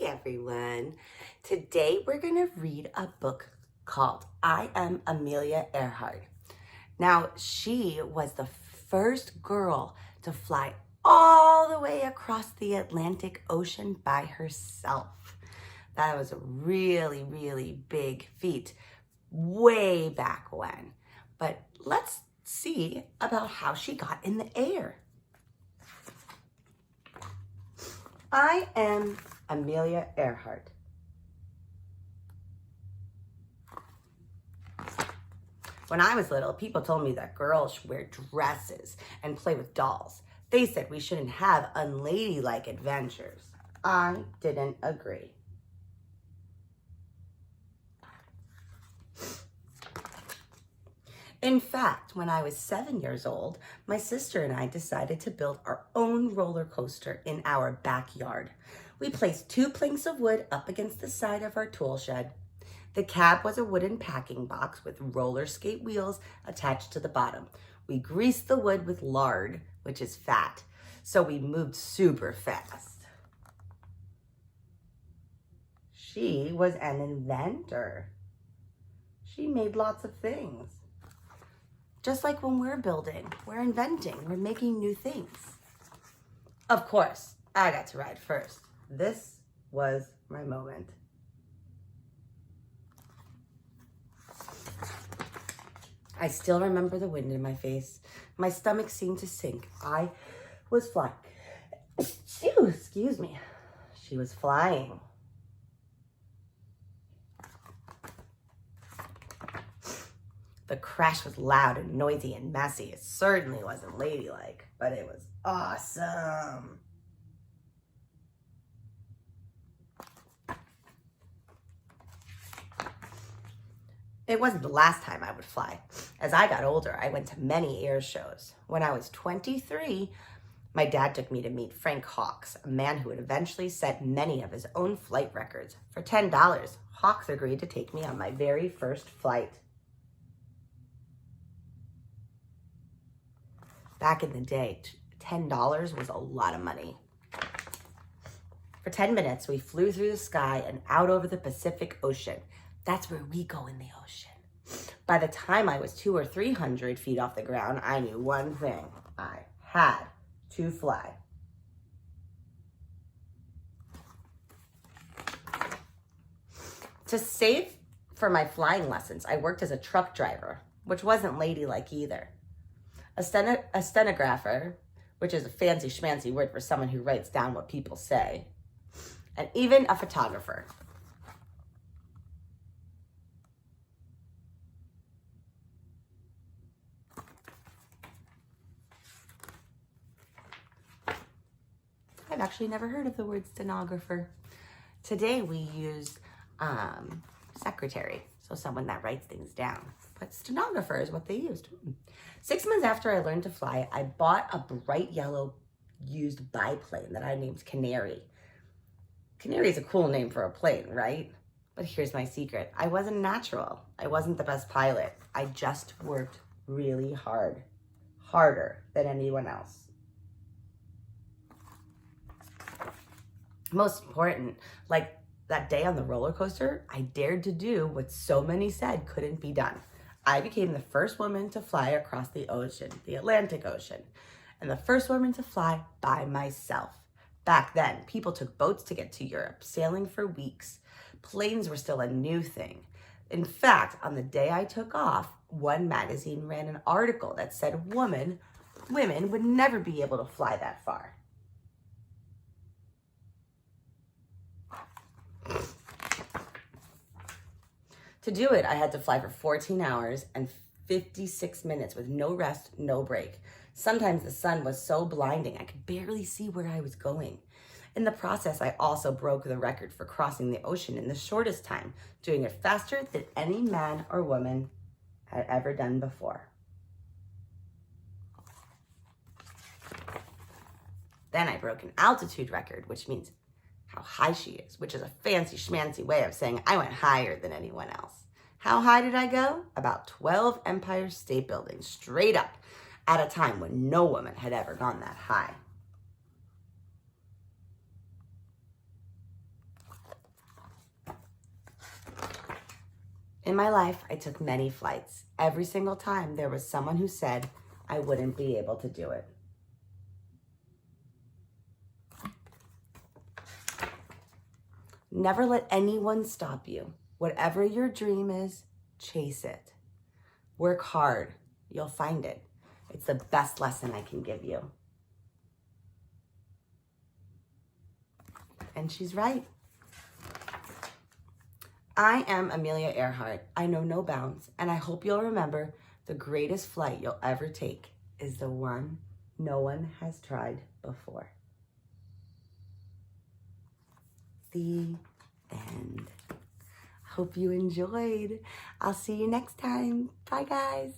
everyone. Today we're going to read a book called I Am Amelia Earhart. Now, she was the first girl to fly all the way across the Atlantic Ocean by herself. That was a really, really big feat way back when. But let's see about how she got in the air. I am Amelia Earhart. When I was little, people told me that girls should wear dresses and play with dolls. They said we shouldn't have unladylike adventures. I didn't agree. In fact, when I was 7 years old, my sister and I decided to build our own roller coaster in our backyard. We placed 2 planks of wood up against the side of our tool shed. The cab was a wooden packing box with roller skate wheels attached to the bottom. We greased the wood with lard, which is fat, so we moved super fast. She was an inventor. She made lots of things. Just like when we're building, we're inventing, we're making new things. Of course, I got to ride first. This was my moment. I still remember the wind in my face. My stomach seemed to sink. I was flying. Excuse me. She was flying. The crash was loud and noisy and messy. It certainly wasn't ladylike, but it was awesome. It wasn't the last time I would fly. As I got older, I went to many air shows. When I was 23, my dad took me to meet Frank Hawks, a man who would eventually set many of his own flight records. For $10, Hawks agreed to take me on my very first flight. Back in the day, $10 was a lot of money. For 10 minutes, we flew through the sky and out over the Pacific Ocean. That's where we go in the ocean. By the time I was 200 or 300 feet off the ground, I knew one thing. I had to fly. To save for my flying lessons, I worked as a truck driver, which wasn't ladylike either. A stenographer, which is a fancy schmancy word for someone who writes down what people say, and even a photographer. I've actually never heard of the word stenographer. Today we use secretary, so someone that writes things down. But stenographer is what they used. 6 months after I learned to fly, I bought a bright yellow used biplane that I named Canary. Canary is a cool name for a plane, right? But here's my secret. I wasn't natural. I wasn't the best pilot. I just worked really hard. Harder than anyone else. Most important, like that day on the roller coaster, I dared to do what so many said couldn't be done. I became the first woman to fly across the ocean, the Atlantic Ocean, and the first woman to fly by myself. Back then, people took boats to get to Europe, sailing for weeks. Planes were still a new thing. In fact, on the day I took off, one magazine ran an article that said women would never be able to fly that far. To do it, I had to fly for 14 hours and 56 minutes with no rest, no break. Sometimes the sun was so blinding, I could barely see where I was going. In the process, I also broke the record for crossing the ocean in the shortest time, doing it faster than any man or woman had ever done before. Then I broke an altitude record, which means how high she is, which is a fancy schmancy way of saying I went higher than anyone else. How high did I go? About 12 Empire State Buildings, straight up, at a time when no woman had ever gone that high. In my life, I took many flights. Every single time, there was someone who said I wouldn't be able to do it. Never let anyone stop you. Whatever your dream is, chase it. Work hard. You'll find it. It's the best lesson I can give you. And she's right. I am Amelia Earhart. I know no bounds, and I hope you'll remember the greatest flight you'll ever take is the one no one has tried before. The end. Hope you enjoyed. I'll see you next time. Bye, guys.